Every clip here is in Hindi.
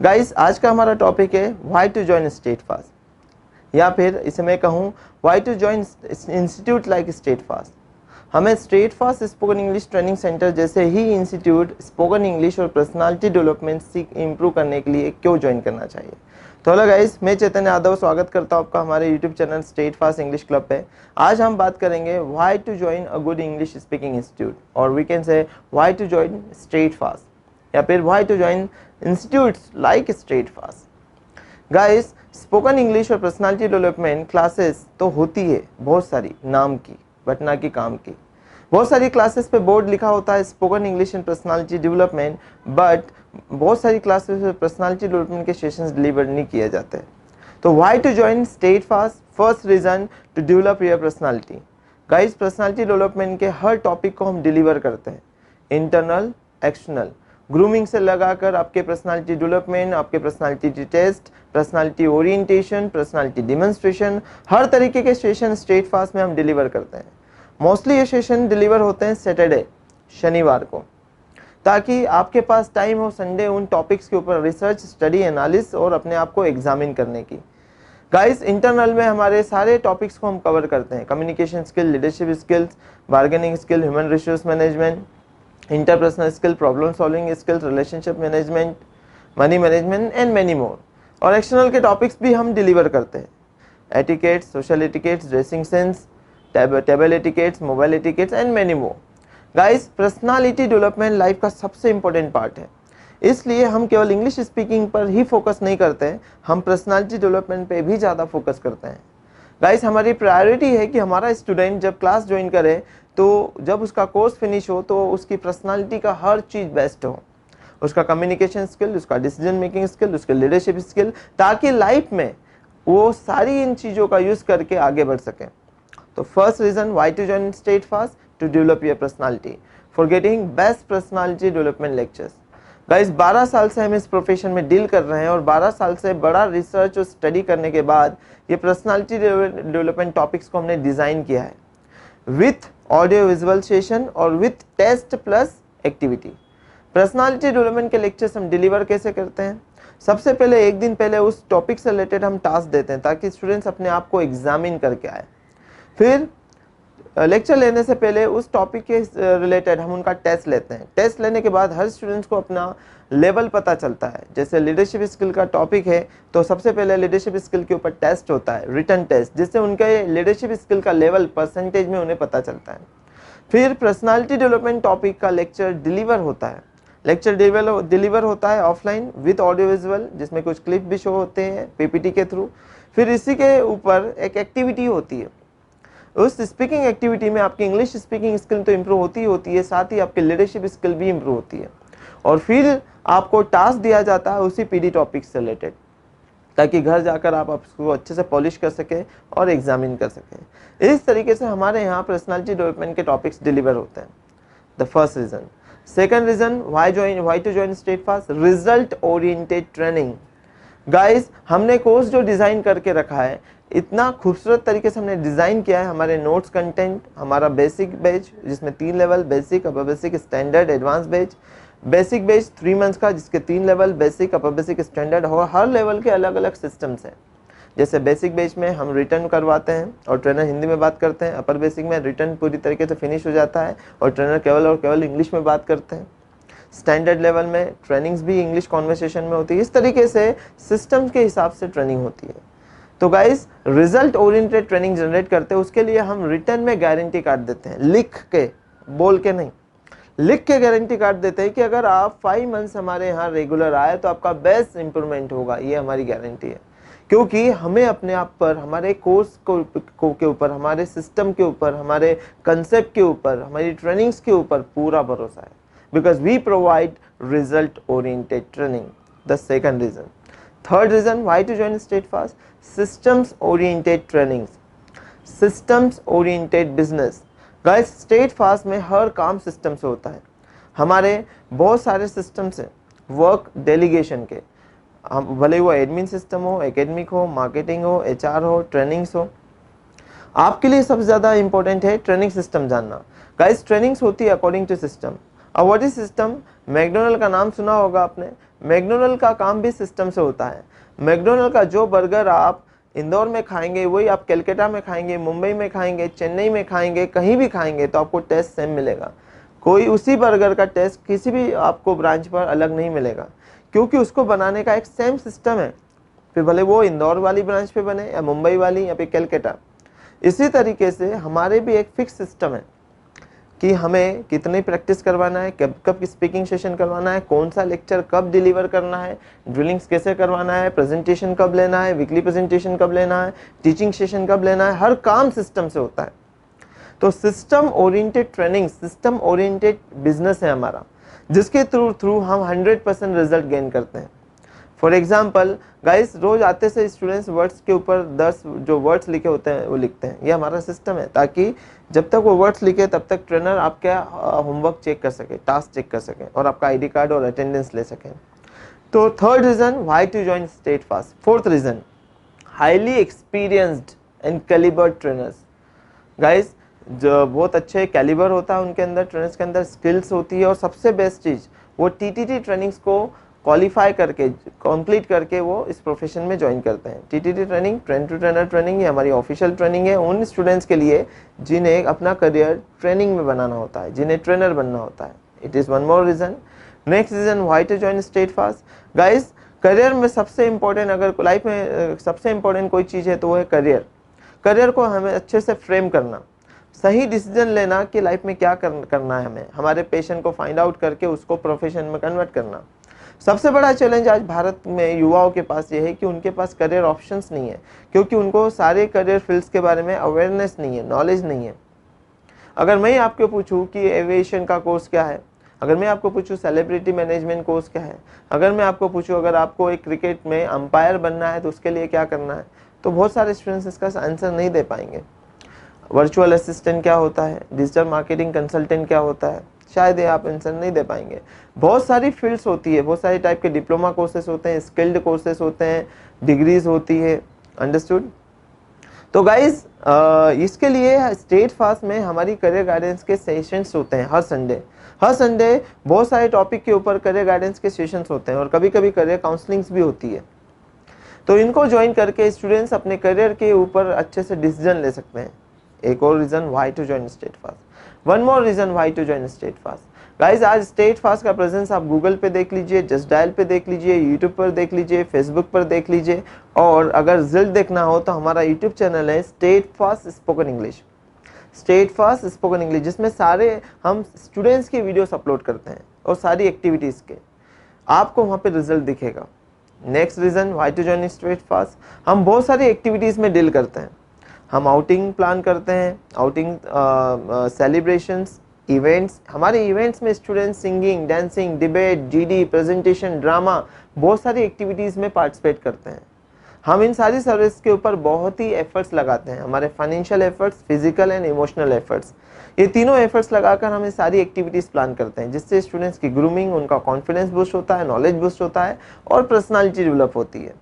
गाइस आज का हमारा टॉपिक है व्हाई टू जॉइन स्टेटफास्ट, या फिर इसे मैं कहूँ why to join institute like Statefast. हमें Statefast spoken English training centre जैसे ही इंस्टीट्यूट स्पोकन इंग्लिश और पर्सनालिटी डेवलपमेंट सीख इम्प्रूव करने के लिए क्यों ज्वाइन करना चाहिए। तो हेलो गाइस, मैं चेतन यादव स्वागत करता हूँ आपका हमारे YouTube channel Statefast English club पे। आज हम बात करेंगे why to join a good English speaking institute, और we can say why to join Statefast, या फिर why to join institutes like Statefast. Guys, spoken English और पर्सनालिटी डेवलपमेंट क्लासेस तो होती है बहुत सारी, नाम की बट ना कि काम की। बहुत सारी क्लासेस पे बोर्ड लिखा होता है spoken English and personality development, but बहुत सारी क्लासेस में पर्सनालिटी डेवलपमेंट के सेशंस डिलीवर नहीं किए जाते। तो why to join Statefast? First reason, to develop your personality. Guys, personality development के हर टॉपिक को हम डिलीवर करते हैं, इंटरनल एक्सटर्नल, ग्रूमिंग से लगाकर आपके पर्सनालिटी डेवलपमेंट, आपके personality test, personality orientation, personality demonstration, हर तरीके के सेशन स्टेटफास्ट में हम डिलीवर करते हैं। मोस्टली ये सेशन डिलीवर होते हैं सैटरडे, शनिवार को, ताकि आपके पास टाइम हो संडे उन टॉपिक्स के ऊपर रिसर्च, स्टडी, एनालिसिस और अपने आप को एग्जामिन करने की। गाइस, इंटरनल में हमारे सारे टॉपिक्स को हम कवर करते हैं, communication skill, leadership skills, bargaining skill, human resource management, interpersonal skill, problem solving skills, relationship management, money management and many more. और एक्सटर्नल के टॉपिक्स भी हम डिलीवर करते हैं, etiquettes, social etiquettes, dressing sense, table etiquettes, mobile etiquettes and many more. Guys, personality development life का सबसे इंपॉर्टेंट पार्ट है, इसलिए हम केवल इंग्लिश स्पीकिंग पर ही फोकस नहीं करते हैं, हम पर्सनालिटी डेवलपमेंट पे भी ज़्यादा फोकस करते हैं। गाइस, हमारी प्रायोरिटी है कि हमारा स्टूडेंट जब क्लास ज्वाइन करे तो जब उसका कोर्स फिनिश हो तो उसकी पर्सनालिटी का हर चीज़ बेस्ट हो, उसका कम्युनिकेशन स्किल, उसका डिसीजन मेकिंग स्किल, उसके लीडरशिप स्किल, ताकि लाइफ में वो सारी इन चीज़ों का यूज़ करके आगे बढ़ सके। तो first reason why to join Statefast, to develop your personality for getting best personality development lectures. Guys, 12 साल से हम इस प्रोफेशन में डील कर रहे हैं और 12 साल से बड़ा रिसर्च और स्टडी करने के बाद ये पर्सनालिटी डेवलपमेंट टॉपिक्स को हमने डिज़ाइन किया है विथ ऑडियो विजुअल सेशन और with test plus activity. Personality development के लेक्चर्स हम डिलीवर कैसे करते हैं? सबसे पहले एक दिन पहले उस टॉपिक से रिलेटेड हम टास्क देते हैं ताकि स्टूडेंट्स अपने आप को एग्जामिन करके आए। फिर लेक्चर लेने से पहले उस टॉपिक के रिलेटेड हम उनका टेस्ट लेते हैं। टेस्ट लेने के बाद हर स्टूडेंट्स को अपना लेवल पता चलता है। जैसे लीडरशिप स्किल का टॉपिक है तो सबसे पहले लीडरशिप स्किल के ऊपर टेस्ट होता है, रिटन टेस्ट, जिससे उनके लीडरशिप स्किल का लेवल परसेंटेज में उन्हें पता चलता है। फिर पर्सनालिटी डेवलपमेंट टॉपिक का लेक्चर डिलीवर होता है। लेक्चर डिलीवर होता है ऑफलाइन विद ऑडियो विजुअल, जिसमें कुछ क्लिप भी शो होते हैं पीपीटी के थ्रू। फिर इसी के ऊपर एक एक्टिविटी होती है। उस स्पीकिंग एक्टिविटी में आपकी इंग्लिश स्पीकिंग स्किल तो इम्प्रूव होती है, साथ ही आपकी लीडरशिप स्किल भी इम्प्रूव होती है। और फिर आपको टास्क दिया जाता है उसी पीडी टॉपिक से रिलेटेड, ताकि घर जाकर आप उसको अच्छे से पॉलिश कर सके और एग्जामिन कर सकें। इस तरीके से हमारे यहाँ पर्सनालिटी डेवलपमेंट के टॉपिक्स डिलीवर होते हैं। The first reason. Second reason why to join Statefast, result oriented training. Guys, हमने कोर्स जो डिज़ाइन करके रखा है, इतना खूबसूरत तरीके से हमने डिज़ाइन किया है। हमारे नोट्स कंटेंट, हमारा बेसिक बैच जिसमें 3 level, basic, upper basic, standard, advance batch. Basic batch 3 months का जिसके 3 level, basic, upper basic, standard, और हर लेवल के अलग अलग सिस्टम्स हैं। जैसे बेसिक बैच में हम रिटर्न करवाते हैं और ट्रेनर हिंदी में बात करते हैं। अपर बेसिक में रिटर्न पूरी तरीके से फिनिश हो जाता है और ट्रेनर केवल इंग्लिश में बात करते हैं। स्टैंडर्ड लेवल में ट्रेनिंग्स भी इंग्लिश कॉन्वर्सेशन में होती है। इस तरीके से सिस्टम के हिसाब से ट्रेनिंग होती है। तो guys, result oriented training generate करते हैं, उसके लिए हम रिटर्न में गारंटी कार्ड देते हैं, लिख के, बोल के नहीं, लिख के गारंटी कार्ड देते हैं कि अगर आप 5 मंथ्स हमारे यहाँ रेगुलर आए तो आपका बेस्ट इंप्रूवमेंट होगा। ये हमारी गारंटी है, क्योंकि हमें अपने आप पर, हमारे कोर्स के ऊपर, हमारे सिस्टम के ऊपर, हमारे कंसेप्ट के ऊपर, हमारी ट्रेनिंग्स के ऊपर पूरा भरोसा है, because we provide result oriented training. The second reason. Third reason why to join Statefast, systems oriented trainings, systems oriented business. Guys, Statefast में हर काम सिस्टम से होता है। हमारे बहुत सारे सिस्टम्स हैं वर्क डेलीगेशन के, हम भले वो एडमिन सिस्टम हो, एकेडमिक हो, मार्केटिंग हो, एचआर हो, ट्रेनिंग्स हो। आपके लिए सबसे ज़्यादा इंपॉर्टेंट है ट्रेनिंग सिस्टम जानना। गाइस, ट्रेनिंग्स होती है अकॉर्डिंग टू सिस्टम। अब व्हाट इज सिस्टम? मैकडोनल्ड का नाम सुना होगा आपने। मैकडॉनल्ड का काम भी सिस्टम से होता है। मैकडॉनल्ड का जो बर्गर आप इंदौर में खाएंगे वही आप कलकत्ता में खाएंगे, मुंबई में खाएंगे, चेन्नई में खाएंगे, कहीं भी खाएंगे तो आपको टेस्ट सेम मिलेगा। कोई उसी बर्गर का टेस्ट किसी भी आपको ब्रांच पर अलग नहीं मिलेगा, क्योंकि उसको बनाने का एक सेम सिस्टम है, फिर भले वो इंदौर वाली ब्रांच पे बने या मुंबई वाली या फिर कलकत्ता। इसी तरीके से हमारे भी एक फिक्स सिस्टम है कि हमें कितनी प्रैक्टिस करवाना है, कब कब स्पीकिंग सेशन करवाना है, कौन सा लेक्चर कब डिलीवर करना है, ड्रिलिंग्स कैसे करवाना है, प्रेजेंटेशन कब लेना है, वीकली प्रेजेंटेशन कब लेना है, टीचिंग सेशन कब लेना है, हर काम सिस्टम से होता है। तो system oriented training, system oriented business है हमारा, जिसके थ्रू हम 100% रिजल्ट गेन करते हैं। फॉर एग्जाम्पल गाइस, रोज आते से स्टूडेंट्स वर्ड्स के ऊपर 10 जो वर्ड्स लिखे होते हैं वो लिखते हैं। ये हमारा सिस्टम है, ताकि जब तक वो वर्ड्स लिखे तब तक ट्रेनर आपका होमवर्क चेक कर सके, टास्क चेक कर सके और आपका आईडी कार्ड और अटेंडेंस ले सके। तो third reason why to join Statefast. Fourth reason, highly experienced and calibred trainers. Guys, जो बहुत अच्छे कैलिबर होता है उनके अंदर, ट्रेनर्स के अंदर स्किल्स होती है, और सबसे बेस्ट चीज़ वो टीटीटी ट्रेनिंग्स को क्वालिफाई करके, कंप्लीट करके वो इस प्रोफेशन में ज्वाइन करते हैं। TTT training, train to trainer training, ये हमारी ऑफिशियल ट्रेनिंग है उन स्टूडेंट्स के लिए जिन्हें अपना करियर ट्रेनिंग में बनाना होता है, जिन्हें ट्रेनर बनना होता है। It is one more reason. Next reason why to join Statefast. Guys, career में सबसे इंपॉर्टेंट, अगर लाइफ में सबसे इंपॉर्टेंट कोई चीज़ है तो वो है करियर। करियर को हमें अच्छे से फ्रेम करना, सही डिसीजन लेना कि लाइफ में क्या करना है, हमें हमारे पैशन को फाइंड आउट करके उसको प्रोफेशन में कन्वर्ट करना। सबसे बड़ा चैलेंज आज भारत में युवाओं के पास ये है कि उनके पास करियर ऑप्शंस नहीं है, क्योंकि उनको सारे करियर फील्ड्स के बारे में अवेयरनेस नहीं है, नॉलेज नहीं है। अगर मैं आपको पूछूं कि एविएशन का कोर्स क्या है, अगर मैं आपको पूछूं सेलिब्रिटी मैनेजमेंट कोर्स क्या है, अगर मैं आपको पूछूं अगर आपको एक क्रिकेट में अंपायर बनना है तो उसके लिए क्या करना है, तो बहुत सारे स्टूडेंट्स इसका आंसर नहीं दे पाएंगे। वर्चुअल असिस्टेंट क्या होता है, डिजिटल मार्केटिंग कंसल्टेंट क्या होता है, शायद ये आप आंसर नहीं दे पाएंगे। बहुत सारी फील्ड्स होती है, बहुत सारे टाइप के डिप्लोमा कोर्सेज होते हैं, स्किल्ड कोर्सेज होते हैं, डिग्रीज होती है। अंडरस्टूड। तो गाइज, इसके लिए स्टेटफास्ट में हमारी करियर गाइडेंस के सेशंस होते हैं हर संडे बहुत सारे टॉपिक के ऊपर करियर गाइडेंस के सेशंस होते हैं, और कभी कभी करियर काउंसलिंग्स भी होती है। तो इनको ज्वाइन करके स्टूडेंट्स अपने करियर के ऊपर अच्छे से डिसीजन ले सकते हैं। एक और reason why to join Statefast. One more reason why to join Statefast. Guys, आज स्टेटफास्ट का प्रेजेंस आप गूगल पे देख लीजिए, जस्ट डायल पे देख लीजिए, यूट्यूब पर देख लीजिए, फेसबुक पर देख लीजिए, और अगर रिजल्ट देखना हो तो हमारा यूट्यूब चैनल है Steadfast spoken English, Steadfast spoken English, जिसमें सारे हम स्टूडेंट्स की वीडियोस अपलोड करते हैं और सारी एक्टिविटीज़ के, आपको वहाँ पे रिजल्ट दिखेगा। Next reason why to join Statefast, हम बहुत सारी एक्टिविटीज़ में डील करते हैं। हम आउटिंग प्लान करते हैं, आउटिंग सेलिब्रेशंस, इवेंट्स। हमारे इवेंट्स में students singing, dancing, debate, GD, presentation, drama, बहुत सारी एक्टिविटीज़ में पार्टिसिपेट करते हैं। हम इन सारी सर्विस के ऊपर बहुत ही एफर्ट्स लगाते हैं, हमारे financial efforts, physical and emotional efforts, ये तीनों एफर्ट्स लगाकर हम ये सारी एक्टिविटीज़ प्लान करते हैं, जिससे स्टूडेंट्स की ग्रूमिंग, उनका कॉन्फिडेंस बूस्ट होता है, नॉलेज बूस्ट होता है और पर्सनालिटी डेवलप होती है।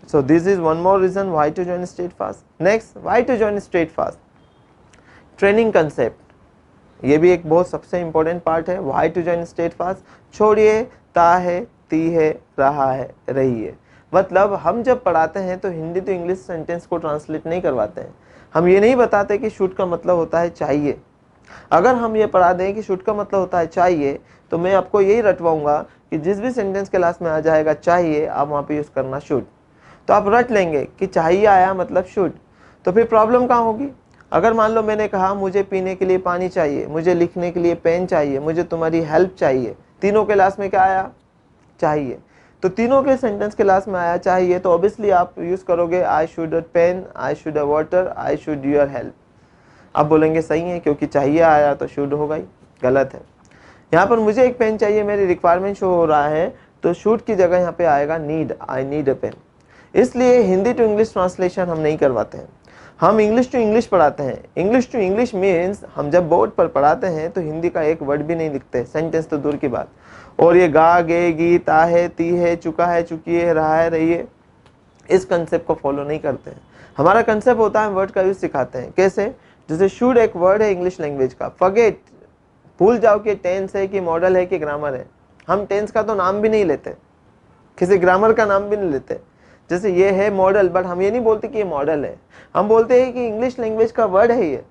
So this is one more reason why to join Steadfast. Next, why to join Steadfast? Training concept, ये भी एक बहुत सबसे इम्पोर्टेंट पार्ट है। Why to join Steadfast? छोड़िए ता है, ती है, रहा है, रही है। मतलब हम जब पढ़ाते हैं तो हिंदी टू इंग्लिश सेंटेंस को ट्रांसलेट नहीं करवाते हैं। हम ये नहीं बताते कि शूट का मतलब होता है चाहिए। अगर हम ये पढ़ा दें कि शूट का मतलब होता है चाहिए, तो मैं आपको यही रटवाऊंगा कि जिस भी सेंटेंस क्लास में आ जाएगा चाहिए, आप वहाँ पे यूज़ करना शूट। तो आप रट लेंगे कि चाहिए आया मतलब शुड, तो फिर प्रॉब्लम कहाँ होगी। अगर मान लो मैंने कहा मुझे पीने के लिए पानी चाहिए, मुझे लिखने के लिए पेन चाहिए, मुझे तुम्हारी हेल्प चाहिए, तीनों के लास्ट में क्या आया, चाहिए। तो तीनों के सेंटेंस के लास्ट में आया चाहिए, तो ऑब्वियसली आप यूज़ करोगे I should a pen, I should a water, I should your help. आप बोलेंगे सही है, क्योंकि चाहिए आया तो शुड होगा ही, गलत है। यहाँ पर मुझे एक पेन चाहिए, मेरी रिक्वायरमेंट शो हो रहा है, तो शुड की जगह यहाँ पे आएगा need, I need a pen. इसलिए हिंदी टू इंग्लिश ट्रांसलेशन हम नहीं करवाते हैं, हम इंग्लिश टू इंग्लिश पढ़ाते हैं। इंग्लिश टू इंग्लिश मीन्स हम जब बोर्ड पर पढ़ाते हैं तो हिंदी का एक वर्ड भी नहीं लिखते, सेंटेंस तो दूर की बात। और ये गा, गे, गी, ता है, ती है, चुका है, चुकी है, रहा है, रही है, इस कंसेप्ट को फॉलो नहीं करते हैं। हमारा कंसेप्ट होता है वर्ड का यूज सिखाते हैं। कैसे? जैसे शुड एक वर्ड है इंग्लिश लैंग्वेज का, फॉरगेट भूल जाओ कि टेंस है कि मॉडल है कि ग्रामर है, हम टेंस का तो नाम भी नहीं लेते। किसी ग्रामर का नाम भी नहीं लेते। जैसे ये है मॉडल, बट हम ये नहीं बोलते कि ये मॉडल है, हम बोलते हैं कि इंग्लिश लैंग्वेज का वर्ड है ये।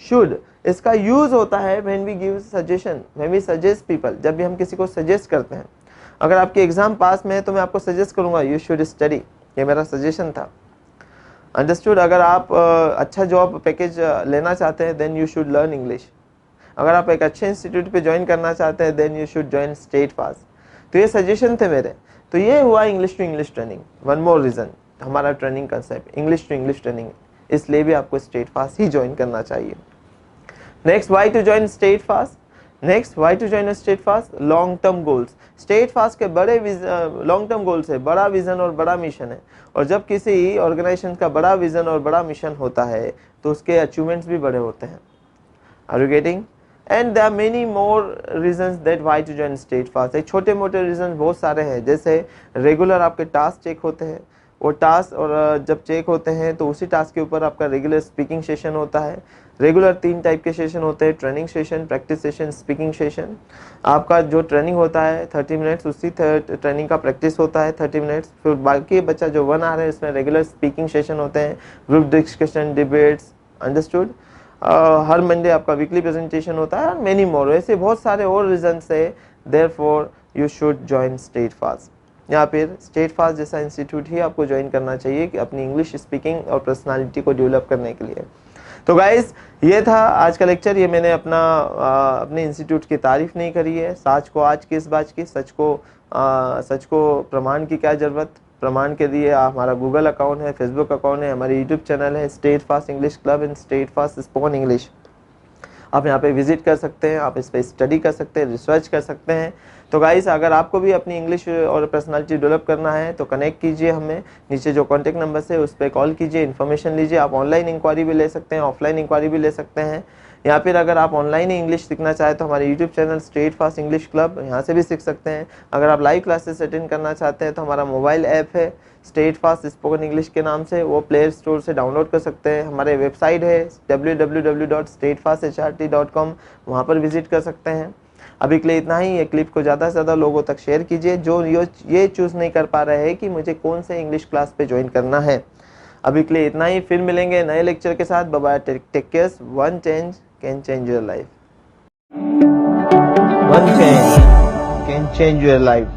शुड, इसका यूज होता है when we give suggestion, when we suggest people, जब भी हम किसी को सजेस्ट करते हैं। अगर आपकी एग्जाम पास में है तो मैं आपको सजेस्ट करूंगा यू शुड स्टडी, ये मेरा सजेशन था। अंडरस्टूड। अगर आप अच्छा जॉब पैकेज लेना चाहते हैं then you should learn English. अगर आप एक अच्छे इंस्टीट्यूट पे ज्वाइन करना चाहते हैं then you should join Statefast. तो ये सजेशन थे मेरे। तो ये हुआ English to English training. One more reason, हमारा training concept English to English training, इसलिए भी आपको स्टेट फास्ट ही ज्वाइन करना चाहिए। Next, why to join Statefast. Next, why to join Statefast, long term goals. Statefast के बड़े लॉन्ग टर्म गोल्स है, बड़ा विजन और बड़ा मिशन है। और जब किसी ऑर्गेनाइजेशन का बड़ा विजन और बड़ा मिशन होता है तो उसके अचीवमेंट्स भी बड़े होते हैं। Are you getting? And there are many more reasons that why to join Statefast. एक छोटे मोटे रीजन बहुत सारे हैं, जैसे रेगुलर आपके टास्क चेक होते हैं, वो टास्क और जब चेक होते हैं तो उसी टास्क के ऊपर आपका रेगुलर स्पीकिंग सेशन होता है। रेगुलर 3 टाइप के सेशन होते हैं, training session, practice session, speaking session. आपका जो ट्रेनिंग होता है 30 मिनट्स, उसी ट्रेनिंग का प्रैक्टिस होता है 30 मिनट्स। फिर बाकी बचा जो 1 आवर है उसमें रेगुलर स्पीकिंग सेशन होते हैं, ग्रुप डिस्कशन, डिबेट्स। अंडरस्टूड। हर मंडे आपका वीकली प्रेजेंटेशन होता है, और मेनी मोर, ऐसे बहुत सारे और रीजन है। Therefore you should join state fast, या फिर स्टेट फास्ट जैसा इंस्टीट्यूट ही आपको ज्वाइन करना चाहिए कि अपनी इंग्लिश स्पीकिंग और पर्सनालिटी को डेवलप करने के लिए। तो गाइस, ये था आज का लेक्चर। ये मैंने अपने इंस्टीट्यूट की तारीफ नहीं करी है, साच को आज की इस बात की, सच को प्रमाण की क्या ज़रूरत। प्रमाण के लिए हमारा गूगल अकाउंट है, फेसबुक अकाउंट है, हमारी यूट्यूब चैनल है state fast English club and state fast spoken English. आप यहाँ पे विजिट कर सकते हैं, आप इस पर स्टडी कर सकते हैं, रिसर्च कर सकते हैं। तो गाइस, अगर आपको भी अपनी इंग्लिश और पर्सनालिटी डेवलप करना है तो कनेक्ट कीजिए हमें, नीचे जो कॉन्टैक्ट नंबर है उस पर कॉल कीजिए, इन्फॉर्मेशन लीजिए। आप ऑनलाइन इंक्वायरी भी ले सकते हैं, ऑफलाइन इंक्वायरी भी ले सकते हैं, या फिर अगर आप ऑनलाइन ही इंग्लिश सीखना चाहें तो हमारे YouTube channel state fast English club, यहाँ से भी सीख सकते हैं। अगर आप लाइव क्लासेस अटेंड करना चाहते हैं तो हमारा मोबाइल ऐप है स्टेट फास्ट स्पोकन इंग्लिश के नाम से, वो प्ले स्टोर से डाउनलोड कर सकते हैं। हमारे वेबसाइट है www.statefastHRT.com, वहाँ पर विजिट कर सकते हैं। अभी के लिए इतना ही। ये क्लिप को ज़्यादा से ज़्यादा लोगों तक शेयर कीजिए जो ये चूज़ नहीं कर पा रहे हैं कि मुझे कौन से इंग्लिश क्लास पे ज्वाइन करना है। अभी के लिए इतना ही, फिर मिलेंगे नए लेक्चर के साथ। Bye bye, take care. One change can change your life. One change can change your life.